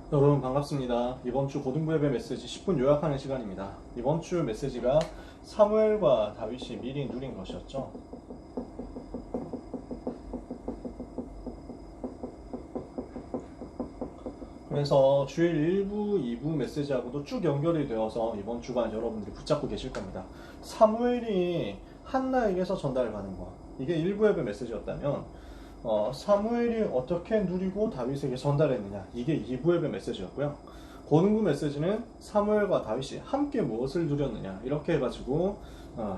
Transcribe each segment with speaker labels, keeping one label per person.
Speaker 1: 여러분 반갑습니다. 이번 주 고등부예배 메시지 10분 요약하는 시간입니다. 이번 주 메시지가 사무엘과 다윗이 미리 누린 것이었죠. 그래서 주일 1부, 2부 메시지하고도 쭉 연결이 되어서 이번 주간 여러분들이 붙잡고 계실 겁니다. 사무엘이 한나에게서 전달을 받은 것, 이게 1부 예배 메시지였다면 사무엘이 어떻게 누리고 다윗에게 전달했느냐, 이게 2부 예배 메시지였고요. 고등부 메시지는 사무엘과 다윗이 함께 무엇을 누렸느냐, 이렇게 해가지고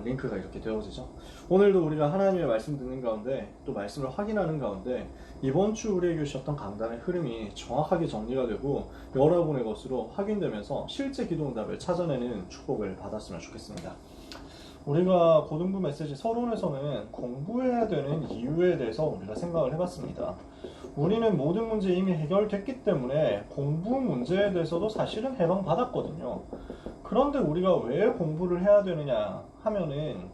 Speaker 1: 링크가 이렇게 되어지죠. 오늘도 우리가 하나님의 말씀 듣는 가운데 또 말씀을 확인하는 가운데 이번 주 우리에게 주셨던 강단의 흐름이 정확하게 정리가 되고 여러분의 것으로 확인되면서 실제 기도 응답을 찾아내는 축복을 받았으면 좋겠습니다. 우리가 고등부 메시지 서론에서는 공부해야 되는 이유에 대해서 우리가 생각을 해봤습니다. 우리는 모든 문제 이미 해결됐기 때문에 공부 문제에 대해서도 사실은 해방받았거든요. 그런데 우리가 왜 공부를 해야 되느냐 하면은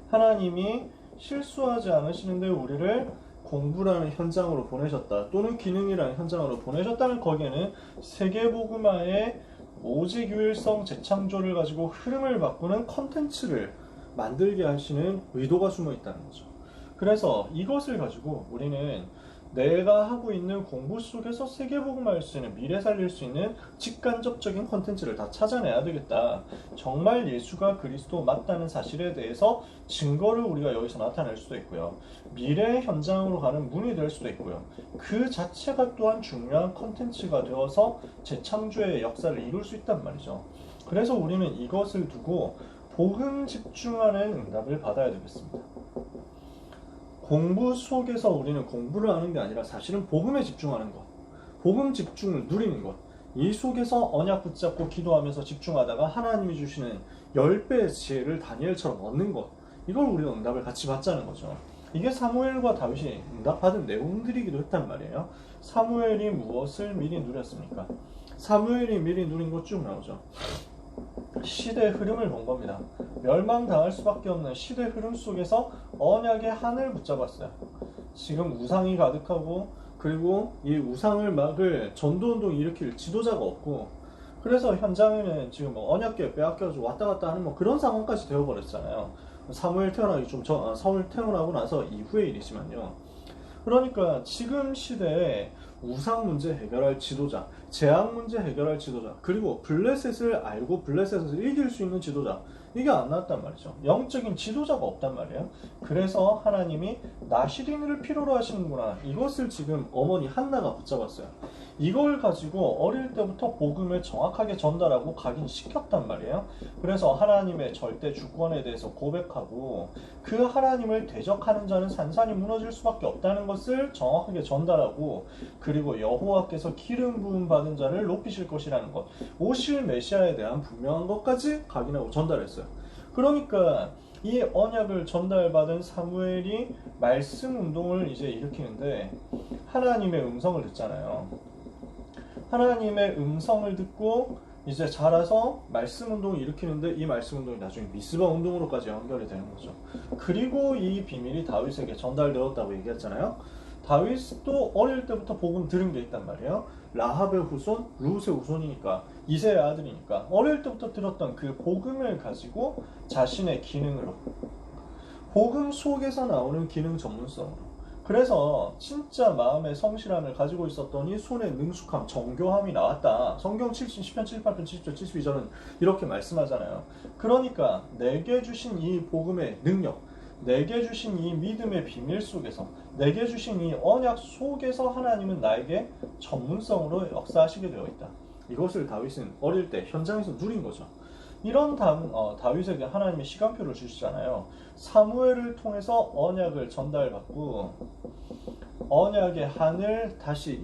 Speaker 1: 하나님이 실수하지 않으시는데 우리를 공부라는 현장으로 보내셨다, 또는 기능이라는 현장으로 보내셨다면 거기에는 세계복음화의 오직 유일성 재창조를 가지고 흐름을 바꾸는 컨텐츠를 만들게 하시는 의도가 숨어 있다는 거죠. 그래서 이것을 가지고 우리는 내가 하고 있는 공부 속에서 세계복음화할 수 있는, 미래 살릴 수 있는 직간접적인 컨텐츠를 다 찾아내야 되겠다. 정말 예수가 그리스도 맞다는 사실에 대해서 증거를 우리가 여기서 나타낼 수도 있고요. 미래의 현장으로 가는 문이 될 수도 있고요. 그 자체가 또한 중요한 컨텐츠가 되어서 재창조의 역사를 이룰 수 있단 말이죠. 그래서 우리는 이것을 두고 복음 집중하는 응답을 받아야 되겠습니다. 공부 속에서 우리는 공부를 하는 게 아니라 사실은 복음에 집중하는 것, 복음 집중을 누리는 것, 이 속에서 언약 붙잡고 기도하면서 집중하다가 하나님이 주시는 10배의 지혜를 다니엘처럼 얻는 것, 이걸 우리가 응답을 같이 받자는 거죠. 이게 사무엘과 다윗이 응답받은 내용들이기도 했단 말이에요. 사무엘이 무엇을 미리 누렸습니까? 사무엘이 미리 누린 것 쭉 나오죠. 시대의 흐름을 본 겁니다. 멸망당할 수밖에 없는 시대 흐름 속에서 언약의 한을 붙잡았어요. 지금 우상이 가득하고, 그리고 이 우상을 막을 전도운동 일으킬 지도자가 없고, 그래서 현장에는 지금 언약궤 빼앗겨서 왔다 갔다 하는 그런 상황까지 되어버렸잖아요. 사무엘 태어나기 사울 태어나고 나서 이후의 일이지만요. 그러니까 지금 시대에 우상 문제 해결할 지도자, 재앙 문제 해결할 지도자, 그리고 블레셋을 알고 블레셋을 이길 수 있는 지도자, 이게 안 나왔단 말이죠. 영적인 지도자가 없단 말이에요. 그래서 하나님이 나시린을 필요로 하시는구나, 이것을 지금 어머니 한나가 붙잡았어요. 이걸 가지고 어릴 때부터 복음을 정확하게 전달하고 각인시켰단 말이에요. 그래서 하나님의 절대 주권에 대해서 고백하고, 그 하나님을 대적하는 자는 산산이 무너질 수밖에 없다는 것을 정확하게 전달하고, 그리고 여호와께서 기름 부음 받은 자를 높이실 것이라는 것, 오실 메시아에 대한 분명한 것까지 각인하고 전달했어요. 그러니까 이 언약을 전달받은 사무엘이 말씀 운동을 이제 일으키는데 하나님의 음성을 듣잖아요. 하나님의 음성을 듣고 이제 자라서 말씀 운동을 일으키는데 이 말씀 운동이 나중에 미스바 운동으로까지 연결이 되는 거죠. 그리고 이 비밀이 다윗에게 전달되었다고 얘기했잖아요. 다윗도 어릴 때부터 복음 들은 게 있단 말이에요. 라합의 후손, 룻의 후손이니까, 이새의 아들이니까 어릴 때부터 들었던 그 복음을 가지고 자신의 기능으로, 복음 속에서 나오는 기능 전문성으로, 그래서 진짜 마음의 성실함을 가지고 있었더니 손에 능숙함, 정교함이 나왔다. 성경 10편, 78편, 70절, 72절은 이렇게 말씀하잖아요. 그러니까 내게 주신 이 복음의 능력, 내게 주신 이 믿음의 비밀 속에서, 내게 주신 이 언약 속에서 하나님은 나에게 전문성으로 역사하시게 되어 있다. 이것을 다윗은 어릴 때 현장에서 누린 거죠. 이런 다윗에게 하나님이 시간표를 주시잖아요. 사무엘을 통해서 언약을 전달받고 언약의 한을 다시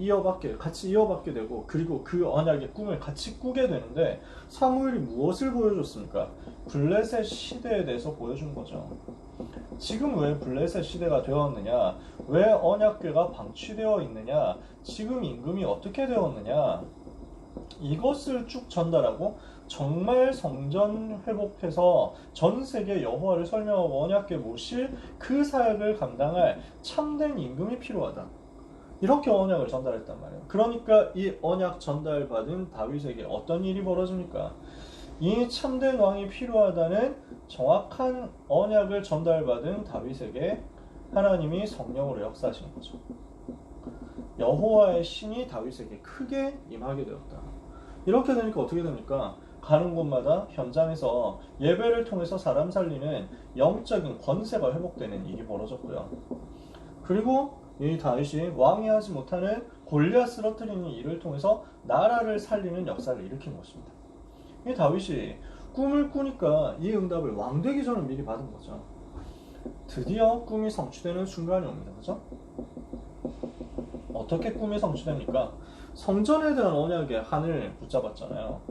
Speaker 1: 같이 이어받게 되고, 그리고 그 언약의 꿈을 같이 꾸게 되는데, 사무엘이 무엇을 보여줬습니까? 블레셋 시대에 대해서 보여준 거죠. 지금 왜 블레셋 시대가 되었느냐, 왜 언약궤가 방치되어 있느냐, 지금 임금이 어떻게 되었느냐, 이것을 쭉 전달하고 정말 성전 회복해서 전 세계 여호와를 설명하고 언약궤 모실 그 사역을 감당할 참된 임금이 필요하다. 이렇게 언약을 전달했단 말이에요. 그러니까 이 언약 전달받은 다윗에게 어떤 일이 벌어집니까? 이 참된 왕이 필요하다는 정확한 언약을 전달받은 다윗에게 하나님이 성령으로 역사하시는 거죠. 여호와의 신이 다윗에게 크게 임하게 되었다. 이렇게 되니까 어떻게 됩니까? 가는 곳마다 현장에서 예배를 통해서 사람 살리는 영적인 권세가 회복되는 일이 벌어졌고요. 그리고 이 다윗이 왕이 하지 못하는 골리앗 쓰러뜨리는 일을 통해서 나라를 살리는 역사를 일으킨 것입니다. 이 다윗이 꿈을 꾸니까 이 응답을 왕 되기 전에 미리 받은 거죠. 드디어 꿈이 성취되는 순간이 옵니다. 그죠? 어떻게 꿈이 성취됩니까? 성전에 대한 언약의 한을 붙잡았잖아요.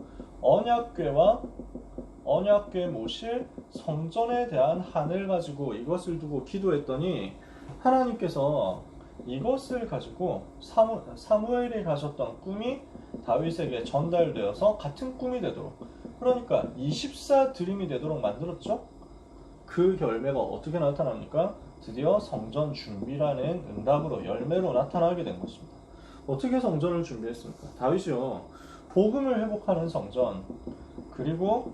Speaker 1: 언약궤와 언약궤 모실 성전에 대한 한을 가지고 이것을 두고 기도했더니 하나님께서 이것을 가지고 사무엘이 가졌던 꿈이 다윗에게 전달되어서 같은 꿈이 되도록, 그러니까 24 드림이 되도록 만들었죠. 그 열매가 어떻게 나타납니까? 드디어 성전 준비라는 응답으로 열매로 나타나게 된 것입니다. 어떻게 성전을 준비했습니까? 다윗이요, 복음을 회복하는 성전, 그리고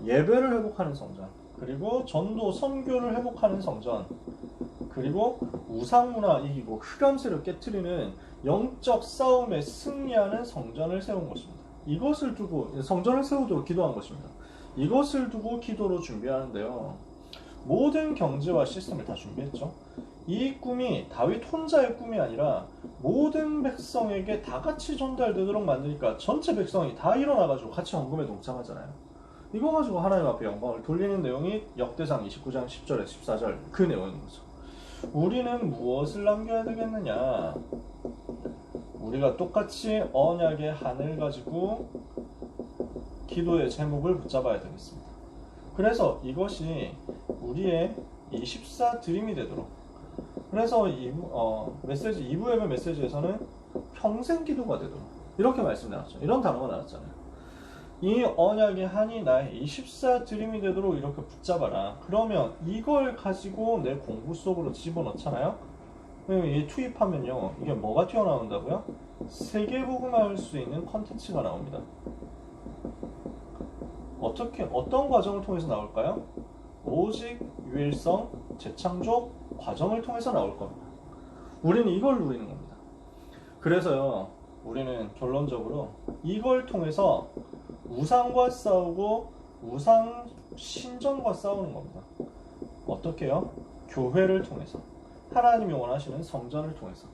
Speaker 1: 예배를 회복하는 성전, 그리고 전도 선교를 회복하는 성전, 그리고 우상문화 이기고 흑암세를 깨트리는 영적 싸움에 승리하는 성전을 세운 것입니다. 이것을 두고 성전을 세우도록 기도한 것입니다. 이것을 두고 기도로 준비하는데요, 모든 경제와 시스템을 다 준비했죠. 이 꿈이 다윗 혼자의 꿈이 아니라 모든 백성에게 다 같이 전달되도록 만드니까 전체 백성이 다 일어나가지고 같이 헌금에 동참하잖아요. 이거 가지고 하나님 앞에 영광을 돌리는 내용이 역대상 29장 10절에 14절 그 내용인 거죠. 우리는 무엇을 남겨야 되겠느냐? 우리가 똑같이 언약의 한을 가지고 기도의 제목을 붙잡아야 되겠습니다. 그래서 이것이 우리의 24 드림이 되도록, 그래서 2부 예배 메시지에서는 평생 기도가 되도록 이렇게 말씀 나왔죠. 이런 단어가 나왔잖아요. 이 언약의 한이 나의 24 드림이 되도록 이렇게 붙잡아라. 그러면 이걸 가지고 내 공부 속으로 집어넣잖아요. 이 투입하면요, 이게 뭐가 튀어나온다고요? 세계복음화할 수 있는 컨텐츠가 나옵니다. 어떤 과정을 통해서 나올까요? 오직 유일성 재창조 과정을 통해서 나올 겁니다. 우리는 이걸 누리는 겁니다. 그래서요, 우리는 결론적으로 이걸 통해서 우상과 싸우고 우상 신전과 싸우는 겁니다. 어떻게요? 교회를 통해서, 하나님이 원하시는 성전을 통해서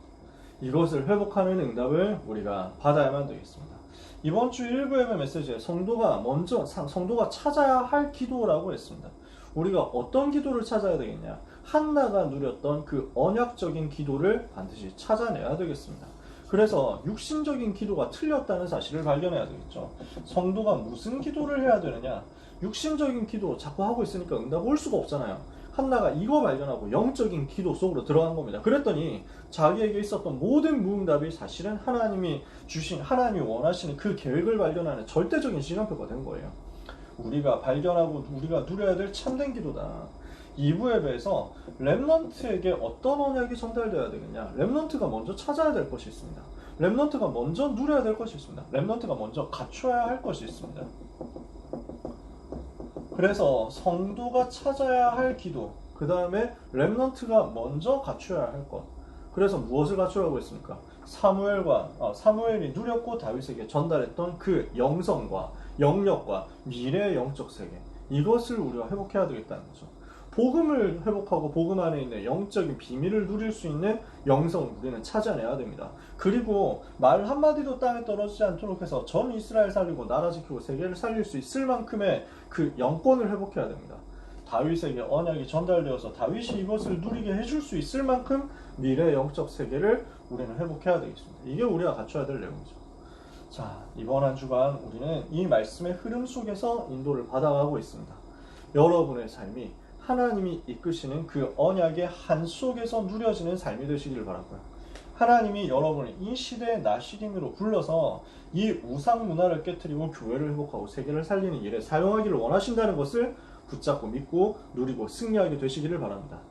Speaker 1: 이것을 회복하는 응답을 우리가 받아야만 되겠습니다. 이번 주 1부 예배 메시지에 성도가 찾아야 할 기도라고 했습니다. 우리가 어떤 기도를 찾아야 되겠냐? 한나가 누렸던 그 언약적인 기도를 반드시 찾아내야 되겠습니다. 그래서 육신적인 기도가 틀렸다는 사실을 발견해야 되겠죠. 성도가 무슨 기도를 해야 되느냐? 육신적인 기도 자꾸 하고 있으니까 응답 올 수가 없잖아요. 한나가 이거 발견하고 영적인 기도 속으로 들어간 겁니다. 그랬더니 자기에게 있었던 모든 무응답이 사실은 하나님이 원하시는 그 계획을 발견하는 절대적인 시간표가 된 거예요. 우리가 발견하고 우리가 누려야 될 참된 기도다. 2부 예배에서 렘넌트에게 어떤 언약이 전달되어야 되겠냐? 렘넌트가 먼저 찾아야 될 것이 있습니다. 렘넌트가 먼저 누려야 될 것이 있습니다. 렘넌트가 먼저 갖춰야 할 것이 있습니다. 그래서 성도가 찾아야 할 기도, 그 다음에 렘넌트가 먼저 갖춰야 할 것. 그래서 무엇을 갖추라고 했습니까? 사무엘이 누렸고 다윗에게 전달했던 그 영성과 영력과 미래의 영적 세계, 이것을 우리가 회복해야 되겠다는 거죠. 복음을 회복하고 복음 안에 있는 영적인 비밀을 누릴 수 있는 영성을 우리는 찾아내야 됩니다. 그리고 말 한마디도 땅에 떨어지지 않도록 해서 전 이스라엘 살리고 나라 지키고 세계를 살릴 수 있을 만큼의 그 영권을 회복해야 됩니다. 다윗에게 언약이 전달되어서 다윗이 이것을 누리게 해줄 수 있을 만큼 미래의 영적 세계를 우리는 회복해야 되겠습니다. 이게 우리가 갖춰야 될 내용이죠. 자, 이번 한 주간 우리는 이 말씀의 흐름 속에서 인도를 받아가고 있습니다. 여러분의 삶이 하나님이 이끄시는 그 언약의 한 속에서 누려지는 삶이 되시길 바라고요. 하나님이 여러분을 이 시대의 나시린으로 불러서 이 우상 문화를 깨트리고 교회를 회복하고 세계를 살리는 일에 사용하기를 원하신다는 것을 붙잡고 믿고 누리고 승리하게 되시기를 바랍니다.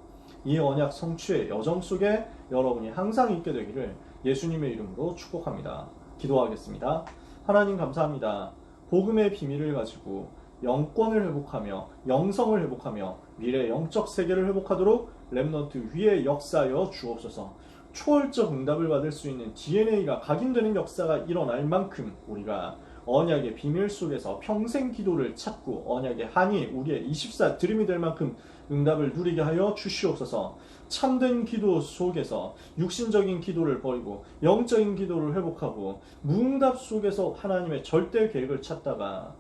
Speaker 1: 이 언약 성취의 여정 속에 여러분이 항상 있게 되기를 예수님의 이름으로 축복합니다. 기도하겠습니다. 하나님 감사합니다. 복음의 비밀을 가지고 영권을 회복하며 영성을 회복하며 미래 영적 세계를 회복하도록 렘넌트 위에 역사하여 주옵소서. 초월적 응답을 받을 수 있는 DNA가 각인되는 역사가 일어날 만큼 우리가 언약의 비밀 속에서 평생 기도를 찾고 언약의 한이 우리의 24 드림이 될 만큼 응답을 누리게 하여 주시옵소서. 참된 기도 속에서 육신적인 기도를 버리고 영적인 기도를 회복하고 무응답 속에서 하나님의 절대 계획을 찾다가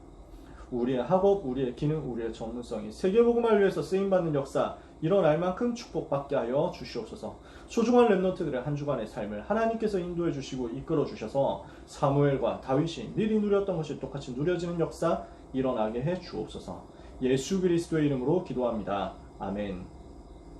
Speaker 1: 우리의 학업, 우리의 기능, 우리의 전문성이 세계복음을 위해서 쓰임받는 역사 일어날 만큼 축복받게 하여 주시옵소서. 소중한 렘넌트들의 한 주간의 삶을 하나님께서 인도해 주시고 이끌어 주셔서 사무엘과 다윗이 미리 누렸던 것이 똑같이 누려지는 역사 일어나게 해 주옵소서. 예수 그리스도의 이름으로 기도합니다. 아멘.